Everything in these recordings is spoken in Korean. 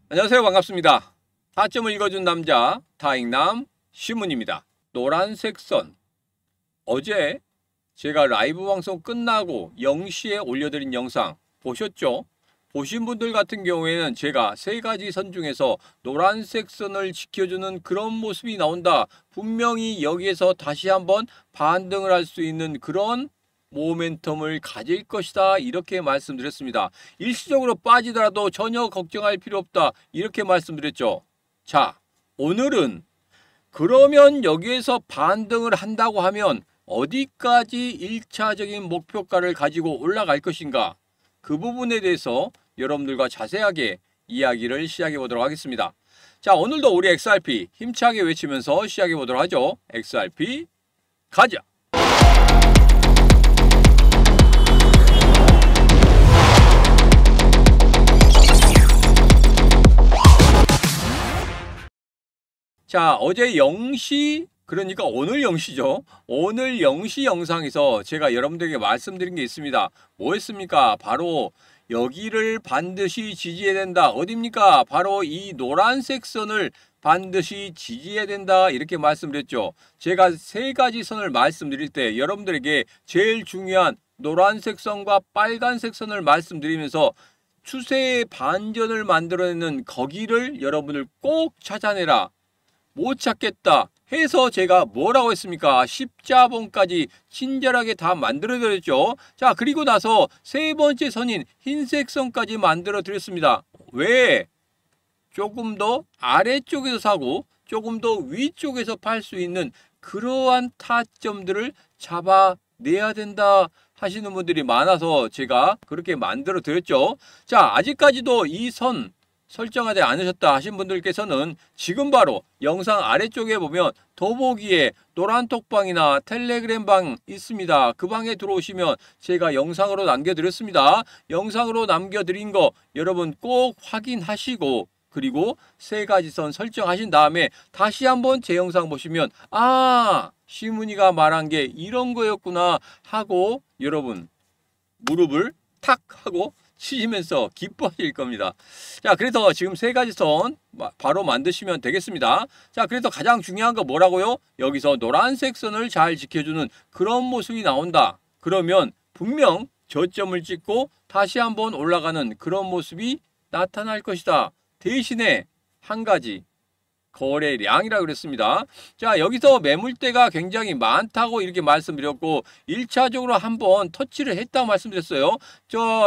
안녕하세요. 반갑습니다. 타점을 읽어준 남자 타익남 시문입니다. 노란색 선. 어제 제가 라이브 방송 끝나고 0시에 올려드린 영상 보셨죠? 보신 분들 같은 경우에는 제가 세 가지 선 중에서 노란색 선을 지켜주는 그런 모습이 나온다. 분명히 여기에서 다시 한번 반등을 할 수 있는 그런 모멘텀을 가질 것이다, 이렇게 말씀드렸습니다. 일시적으로 빠지더라도 전혀 걱정할 필요 없다, 이렇게 말씀드렸죠. 자, 오늘은 그러면 여기에서 반등을 한다고 하면 어디까지 1차적인 목표가를 가지고 올라갈 것인가, 그 부분에 대해서 여러분들과 자세하게 이야기를 시작해 보도록 하겠습니다. 자, 오늘도 우리 XRP 힘차게 외치면서 시작해 보도록 하죠. XRP 가자. 자, 어제 0시, 그러니까 오늘 0시죠. 오늘 0시 영상에서 제가 여러분들에게 말씀드린 게 있습니다. 뭐였습니까? 바로 여기를 반드시 지지해야 된다. 어디입니까? 바로 이 노란색 선을 반드시 지지해야 된다, 이렇게 말씀드렸죠. 제가 세 가지 선을 말씀드릴 때 여러분들에게 제일 중요한 노란색 선과 빨간색 선을 말씀드리면서 추세의 반전을 만들어내는 거기를 여러분들 꼭 찾아내라, 못 찾겠다 해서 제가 뭐라고 했습니까? 십자봉까지 친절하게 다 만들어 드렸죠. 자, 그리고 나서 세 번째 선인 흰색 선까지 만들어 드렸습니다. 왜? 조금 더 아래쪽에서 사고 조금 더 위쪽에서 팔 수 있는 그러한 타점들을 잡아내야 된다 하시는 분들이 많아서 제가 그렇게 만들어 드렸죠. 자, 아직까지도 이 선 설정하지 않으셨다 하신 분들께서는 지금 바로 영상 아래쪽에 보면 더보기에 노란톡방이나 텔레그램 방 있습니다. 그 방에 들어오시면 제가 영상으로 남겨드렸습니다. 영상으로 남겨드린 거 여러분 꼭 확인하시고, 그리고 세 가지 선 설정하신 다음에 다시 한번 제 영상 보시면 시문이가 말한 게 이런 거였구나 하고 여러분 무릎을 탁 하고 치시면서 기뻐하실 겁니다. 자, 그래서 지금 세 가지 선 바로 만드시면 되겠습니다. 자, 그래서 가장 중요한 거 뭐라고요? 여기서 노란색 선을 잘 지켜주는 그런 모습이 나온다. 그러면 분명 저점을 찍고 다시 한번 올라가는 그런 모습이 나타날 것이다. 대신에 한 가지, 거래량이라고 그랬습니다. 자, 여기서 매물대가 굉장히 많다고 이렇게 말씀드렸고 1차적으로 한번 터치를 했다고 말씀드렸어요.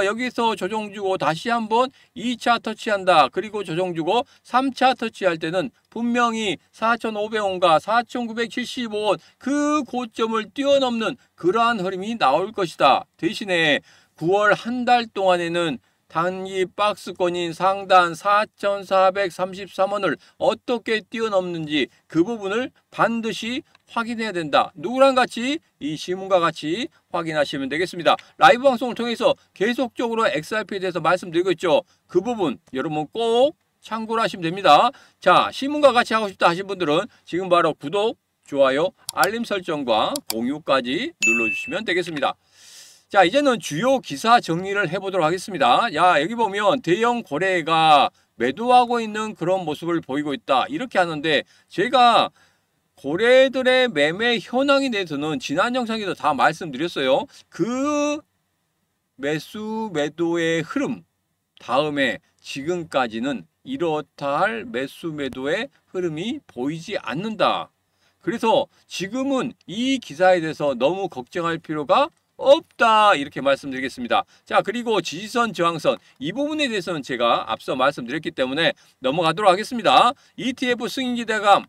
여기서 조정 주고 다시 한번 2차 터치한다. 그리고 조정 주고 3차 터치할 때는 분명히 4,500원과 4,975원 그 고점을 뛰어넘는 그러한 흐름이 나올 것이다. 대신에 9월 한 달 동안에는 단기 박스권인 상단 4,433원을 어떻게 뛰어넘는지 그 부분을 반드시 확인해야 된다. 누구랑 같이? 이 시문과 같이 확인하시면 되겠습니다. 라이브 방송을 통해서 계속적으로 XRP에 대해서 말씀드리고 있죠. 그 부분 여러분 꼭 참고를 하시면 됩니다. 자, 시문과 같이 하고 싶다 하신 분들은 지금 바로 구독, 좋아요, 알림 설정과 공유까지 눌러주시면 되겠습니다. 자, 이제는 주요 기사 정리를 해보도록 하겠습니다. 야, 여기 보면 대형 고래가 매도하고 있는 그런 모습을 보이고 있다, 이렇게 하는데 제가 고래들의 매매 현황에 대해서는 지난 영상에도 다 말씀드렸어요. 그 매수 매도의 흐름 다음에 지금까지는 이렇다 할 매수 매도의 흐름이 보이지 않는다. 그래서 지금은 이 기사에 대해서 너무 걱정할 필요가 없다, 이렇게 말씀드리겠습니다. 자, 그리고 지지선, 저항선 이 부분에 대해서는 제가 앞서 말씀드렸기 때문에 넘어가도록 하겠습니다. ETF 승인기대감,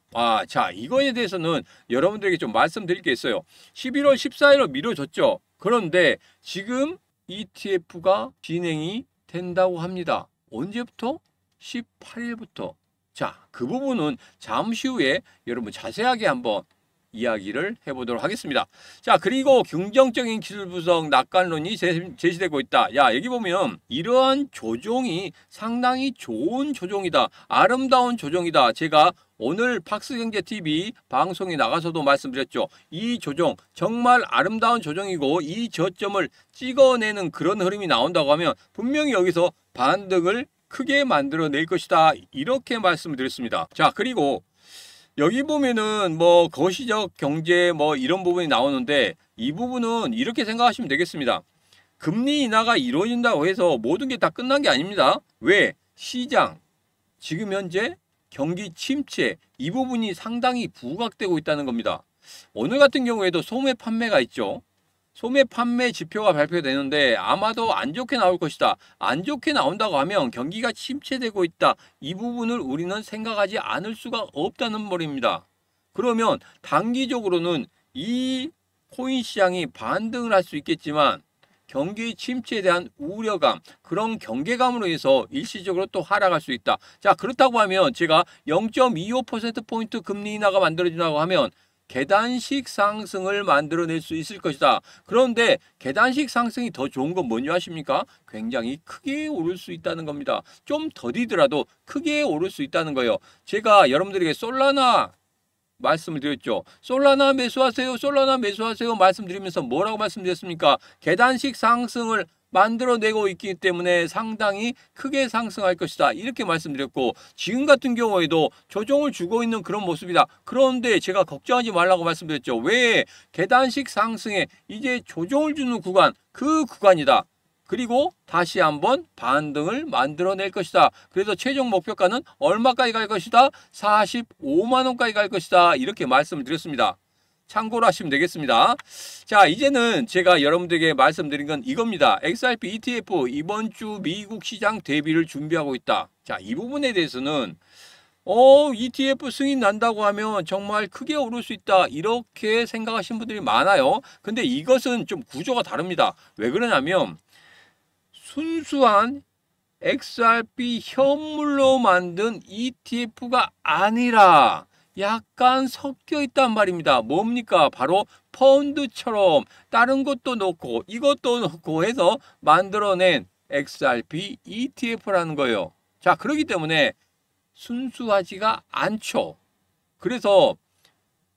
자, 이거에 대해서는 여러분들에게 좀 말씀드릴 게 있어요. 11월 14일로 미뤄졌죠. 그런데 지금 ETF가 진행이 된다고 합니다. 언제부터? 18일부터. 자, 그 부분은 잠시 후에 여러분 자세하게 한번 이야기를 해보도록 하겠습니다. 자, 그리고 긍정적인 기술 분석 낙관론이 제시되고 있다. 야, 여기 보면 이러한 조정이 상당히 좋은 조정이다, 아름다운 조정이다. 제가 오늘 팍스경제TV 방송에 나가서도 말씀드렸죠. 이 조정 정말 아름다운 조정이고 이 저점을 찍어내는 그런 흐름이 나온다고 하면 분명히 여기서 반등을 크게 만들어낼 것이다. 이렇게 말씀을 드렸습니다. 자, 그리고 여기 보면은 뭐 거시적 경제 뭐 이런 부분이 나오는데 이 부분은 이렇게 생각하시면 되겠습니다. 금리 인하가 이루어진다고 해서 모든 게 다 끝난 게 아닙니다. 왜? 시장, 지금 현재 경기 침체 이 부분이 상당히 부각되고 있다는 겁니다. 오늘 같은 경우에도 소매 판매가 있죠. 소매 판매 지표가 발표되는데 아마도 안 좋게 나올 것이다. 안 좋게 나온다고 하면 경기가 침체되고 있다. 이 부분을 우리는 생각하지 않을 수가 없다는 말입니다. 그러면 단기적으로는 이 코인 시장이 반등을 할 수 있겠지만 경기 침체에 대한 우려감, 그런 경계감으로 해서 일시적으로 또 하락할 수 있다. 자, 그렇다고 하면 제가 0.25%포인트 금리 인하가 만들어진다고 하면 계단식 상승을 만들어낼 수 있을 것이다. 그런데 계단식 상승이 더 좋은 건 뭐냐 하십니까? 굉장히 크게 오를 수 있다는 겁니다. 좀 더디더라도 크게 오를 수 있다는 거예요. 제가 여러분들에게 솔라나 말씀을 드렸죠. 솔라나 매수하세요. 솔라나 매수하세요. 말씀드리면서 뭐라고 말씀드렸습니까? 계단식 상승을 만들어내고 있기 때문에 상당히 크게 상승할 것이다. 이렇게 말씀드렸고 지금 같은 경우에도 조정을 주고 있는 그런 모습이다. 그런데 제가 걱정하지 말라고 말씀드렸죠. 왜? 계단식 상승에 이제 조정을 주는 구간, 그 구간이다. 그리고 다시 한번 반등을 만들어낼 것이다. 그래서 최종 목표가는 얼마까지 갈 것이다? 45만 원까지 갈 것이다. 이렇게 말씀을 드렸습니다. 참고로 하시면 되겠습니다. 자, 이제는 제가 여러분들에게 말씀드린 건 이겁니다. XRP ETF 이번 주 미국 시장 대비를 준비하고 있다. 자, 이 부분에 대해서는 ETF 승인 난다고 하면 정말 크게 오를 수 있다. 이렇게 생각하시는 분들이 많아요. 근데 이것은 좀 구조가 다릅니다. 왜 그러냐면 순수한 XRP 현물로 만든 ETF가 아니라 약간 섞여 있단 말입니다. 뭡니까? 바로 펀드처럼 다른 것도 넣고 이것도 넣고 해서 만들어낸 XRP ETF라는 거예요. 자, 그렇기 때문에 순수하지가 않죠. 그래서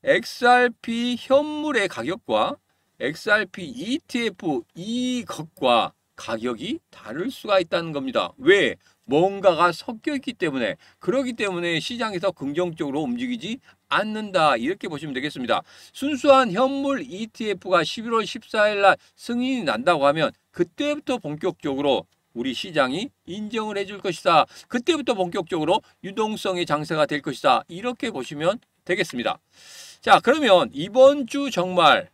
XRP 현물의 가격과 XRP ETF 이것과 가격이 다를 수가 있다는 겁니다. 왜? 뭔가가 섞여 있기 때문에, 그렇기 때문에 시장에서 긍정적으로 움직이지 않는다. 이렇게 보시면 되겠습니다. 순수한 현물 ETF가 11월 14일 날 승인이 난다고 하면 그때부터 본격적으로 우리 시장이 인정을 해줄 것이다. 그때부터 본격적으로 유동성의 장세가 될 것이다. 이렇게 보시면 되겠습니다. 자, 그러면 이번 주 정말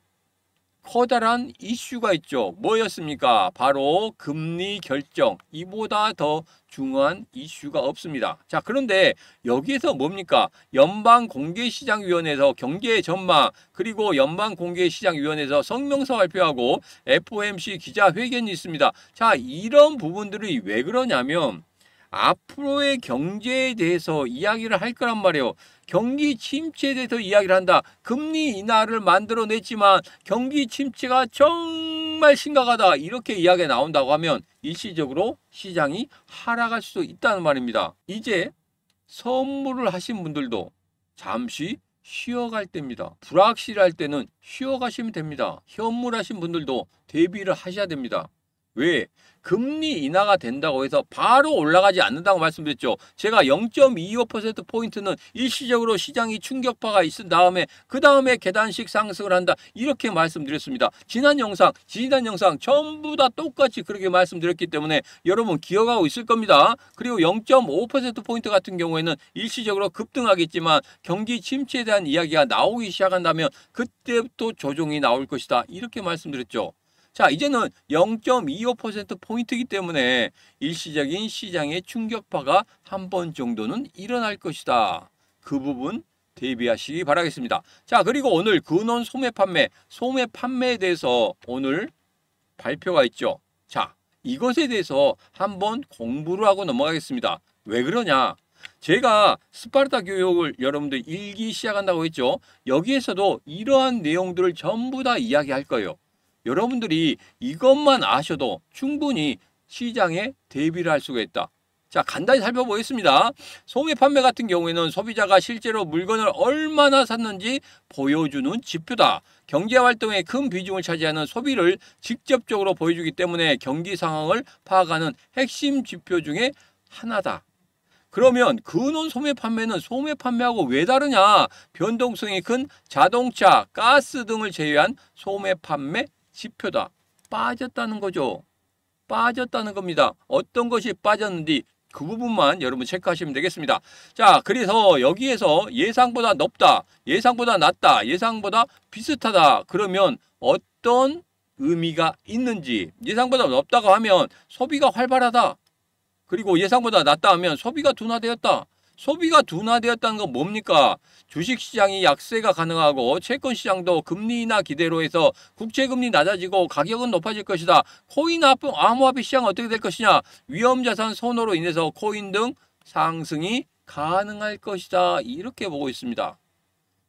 커다란 이슈가 있죠. 뭐였습니까? 바로 금리 결정. 이보다 더 중요한 이슈가 없습니다. 자, 그런데 여기에서 뭡니까? 연방공개시장위원회에서 경제 전망, 그리고 연방공개시장위원회에서 성명서 발표하고 FOMC 기자회견이 있습니다. 자, 이런 부분들이 왜 그러냐면 앞으로의 경제에 대해서 이야기를 할 거란 말이에요. 경기 침체에 대해서 이야기를 한다. 금리 인하를 만들어냈지만 경기 침체가 정말 심각하다. 이렇게 이야기가 나온다고 하면 일시적으로 시장이 하락할 수도 있다는 말입니다. 이제 선물을 하신 분들도 잠시 쉬어갈 때입니다. 불확실할 때는 쉬어가시면 됩니다. 현물 하신 분들도 대비를 하셔야 됩니다. 왜? 금리 인하가 된다고 해서 바로 올라가지 않는다고 말씀드렸죠. 제가 0.25%포인트는 일시적으로 시장이 충격파가 있은 다음에 그 다음에 계단식 상승을 한다. 이렇게 말씀드렸습니다. 지난 영상 전부 다 똑같이 그렇게 말씀드렸기 때문에 여러분 기억하고 있을 겁니다. 그리고 0.5%포인트 같은 경우에는 일시적으로 급등하겠지만 경기 침체에 대한 이야기가 나오기 시작한다면 그때부터 조정이 나올 것이다. 이렇게 말씀드렸죠. 자, 이제는 0.25%포인트이기 때문에 일시적인 시장의 충격파가 한 번 정도는 일어날 것이다. 그 부분 대비하시기 바라겠습니다. 자, 그리고 오늘 근원 소매 판매에 대해서 오늘 발표가 있죠. 자, 이것에 대해서 한번 공부를 하고 넘어가겠습니다. 왜 그러냐? 제가 스파르타 교육을 여러분들 읽기 시작한다고 했죠. 여기에서도 이러한 내용들을 전부 다 이야기할 거예요. 여러분들이 이것만 아셔도 충분히 시장에 대비를 할 수가 있다. 자, 간단히 살펴보겠습니다. 소매 판매 같은 경우에는 소비자가 실제로 물건을 얼마나 샀는지 보여주는 지표다. 경제활동에 큰 비중을 차지하는 소비를 직접적으로 보여주기 때문에 경기 상황을 파악하는 핵심 지표 중에 하나다. 그러면 근원 소매 판매는 소매 판매하고 왜 다르냐? 변동성이 큰 자동차, 가스 등을 제외한 소매 판매 지표다. 빠졌다는 거죠. 빠졌다는 겁니다. 어떤 것이 빠졌는지 그 부분만 여러분 체크하시면 되겠습니다. 자, 그래서 여기에서 예상보다 높다, 예상보다 낮다, 예상보다 비슷하다. 그러면 어떤 의미가 있는지, 예상보다 높다고 하면 소비가 활발하다. 그리고 예상보다 낮다 하면 소비가 둔화되었다. 소비가 둔화되었다는 건 뭡니까? 주식시장이 약세가 가능하고 채권시장도 금리 인하 기대로 해서 국채금리 낮아지고 가격은 높아질 것이다. 코인 암호화폐 시장은 어떻게 될 것이냐? 위험자산 선호로 인해서 코인 등 상승이 가능할 것이다. 이렇게 보고 있습니다.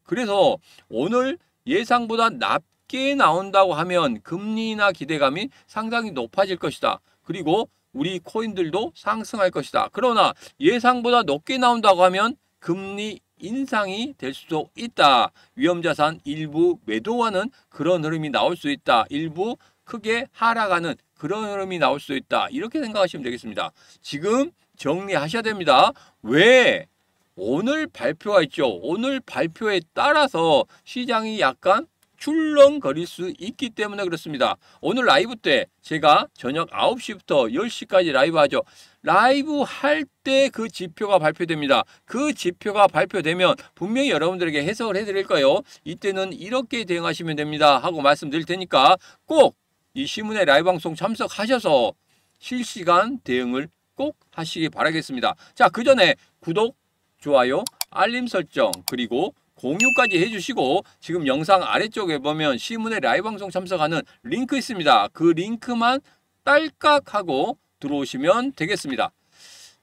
그래서 오늘 예상보다 낮게 나온다고 하면 금리 인하 기대감이 상당히 높아질 것이다. 그리고 우리 코인들도 상승할 것이다. 그러나 예상보다 높게 나온다고 하면 금리 인상이 될 수도 있다. 위험자산 일부 매도하는 그런 흐름이 나올 수 있다. 일부 크게 하락하는 그런 흐름이 나올 수 있다. 이렇게 생각하시면 되겠습니다. 지금 정리하셔야 됩니다. 왜? 오늘 발표가 있죠. 오늘 발표에 따라서 시장이 약간 출렁거릴 수 있기 때문에 그렇습니다. 오늘 라이브 때 제가 저녁 9시부터 10시까지 라이브 하죠. 라이브 할 때 그 지표가 발표됩니다. 그 지표가 발표되면 분명히 여러분들에게 해석을 해드릴 거예요. 이때는 이렇게 대응하시면 됩니다 하고 말씀드릴 테니까 꼭 이 시문의 라이브 방송 참석하셔서 실시간 대응을 꼭 하시기 바라겠습니다. 자, 그 전에 구독, 좋아요, 알림 설정 그리고 공유까지 해주시고 지금 영상 아래쪽에 보면 시문의 라이브 방송 참석하는 링크 있습니다. 그 링크만 딸깍하고 들어오시면 되겠습니다.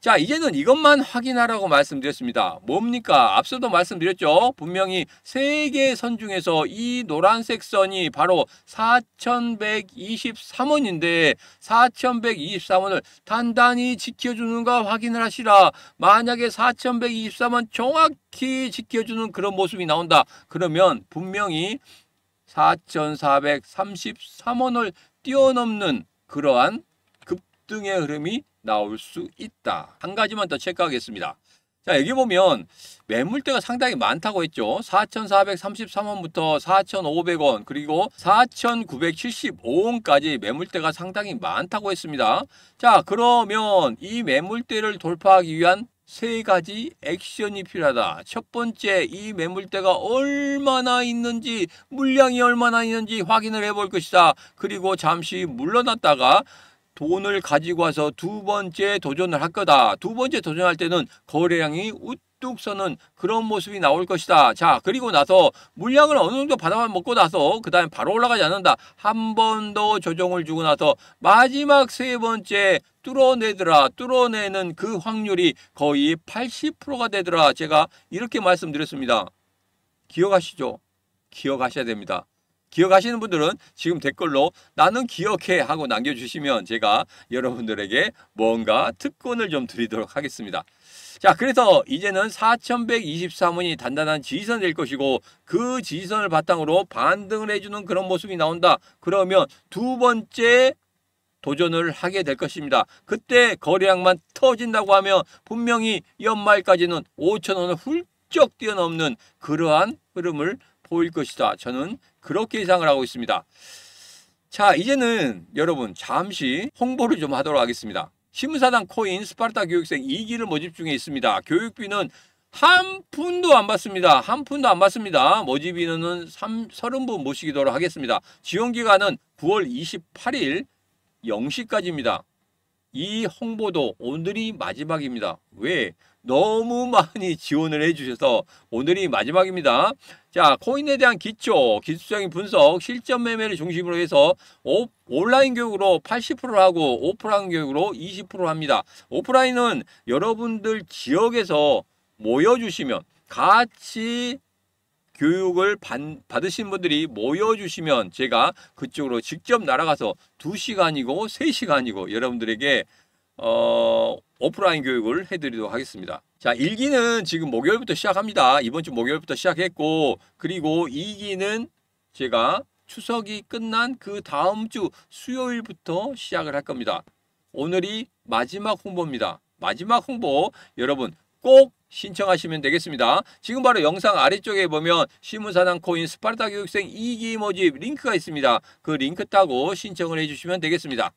자, 이제는 이것만 확인하라고 말씀드렸습니다. 뭡니까? 앞서도 말씀드렸죠. 분명히 세 개의 선 중에서 이 노란색 선이 바로 4123원인데 4123원을 단단히 지켜주는가 확인을 하시라. 만약에 4123원 정확히 지켜주는 그런 모습이 나온다. 그러면 분명히 4433원을 뛰어넘는 그러한 급등의 흐름이 나올 수 있다. 한 가지만 더 체크하겠습니다. 자, 여기 보면 매물대가 상당히 많다고 했죠. 4,433원부터 4,500원 그리고 4,975원까지 매물대가 상당히 많다고 했습니다. 자, 그러면 이 매물대를 돌파하기 위한 세 가지 액션이 필요하다. 첫 번째, 이 매물대가 얼마나 있는지, 물량이 얼마나 있는지 확인을 해볼 것이다. 그리고 잠시 물러났다가 돈을 가지고 와서 두 번째 도전을 할 거다. 두 번째 도전할 때는 거래량이 우뚝 서는 그런 모습이 나올 것이다. 자, 그리고 나서 물량을 어느 정도 받아먹고 나서 그 다음에 바로 올라가지 않는다. 한 번 더 조정을 주고 나서 마지막 세 번째 뚫어내더라. 뚫어내는 그 확률이 거의 80%가 되더라. 제가 이렇게 말씀드렸습니다. 기억하시죠? 기억하셔야 됩니다. 기억하시는 분들은 지금 댓글로 나는 기억해 하고 남겨주시면 제가 여러분들에게 뭔가 특권을 좀 드리도록 하겠습니다. 자, 그래서 이제는 4123원이 단단한 지지선이 될 것이고 그 지지선을 바탕으로 반등을 해주는 그런 모습이 나온다. 그러면 두 번째 도전을 하게 될 것입니다. 그때 거래량만 터진다고 하면 분명히 연말까지는 5,000원을 훌쩍 뛰어넘는 그러한 흐름을 보일 것이다. 저는 그렇게 예상을 하고 있습니다. 자, 이제는 여러분 잠시 홍보를 좀 하도록 하겠습니다. 신문사당 코인 스파르타 교육생 2기를 모집 중에 있습니다. 교육비는 한 푼도 안 받습니다. 한 푼도 안 받습니다. 모집 인원은 30분 모시도록 하겠습니다. 지원기간은 9월 28일 0시까지입니다. 이 홍보도 오늘이 마지막입니다. 왜? 너무 많이 지원을 해주셔서 오늘이 마지막입니다. 자, 코인에 대한 기초적인 분석, 실전 매매를 중심으로 해서 온라인 교육으로 80%를 하고 오프라인 교육으로 20%를 합니다. 오프라인은 여러분들 지역에서 모여주시면 같이 교육을 받으신 분들이 모여주시면 제가 그쪽으로 직접 날아가서 2시간이고 3시간이고 여러분들에게 오프라인 교육을 해드리도록 하겠습니다. 자, 1기는 지금 목요일부터 시작합니다. 이번 주 목요일부터 시작했고 그리고 2기는 제가 추석이 끝난 그 다음 주 수요일부터 시작을 할 겁니다. 오늘이 마지막 홍보입니다. 마지막 홍보 여러분 꼭 신청하시면 되겠습니다. 지금 바로 영상 아래쪽에 보면 신문사당 코인 스파르타 교육생 2기 모집 링크가 있습니다. 그 링크 따고 신청을 해주시면 되겠습니다.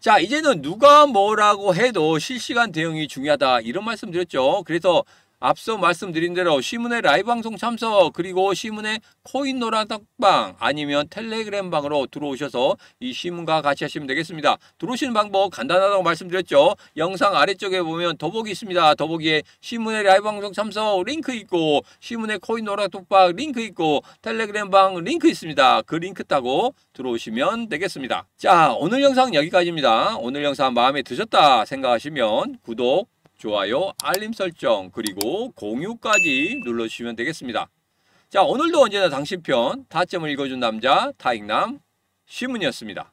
자, 이제는 누가 뭐라고 해도 실시간 대응이 중요하다 이런 말씀 드렸죠. 그래서 앞서 말씀드린 대로 시문의 라이브 방송 참석 그리고 시문의 코인 노란떡방 아니면 텔레그램 방으로 들어오셔서 이 시문과 같이 하시면 되겠습니다. 들어오시는 방법 간단하다고 말씀드렸죠. 영상 아래쪽에 보면 더보기 있습니다. 더보기에 시문의 라이브 방송 참석 링크 있고 시문의 코인 노란떡방 링크 있고 텔레그램 방 링크 있습니다. 그 링크 따고 들어오시면 되겠습니다. 자, 오늘 영상 여기까지입니다. 오늘 영상 마음에 드셨다 생각하시면 구독 좋아요, 알림 설정, 그리고 공유까지 눌러주시면 되겠습니다. 자, 오늘도 언제나 당신 편 타점을 읽어준 남자 타익남 시문이었습니다.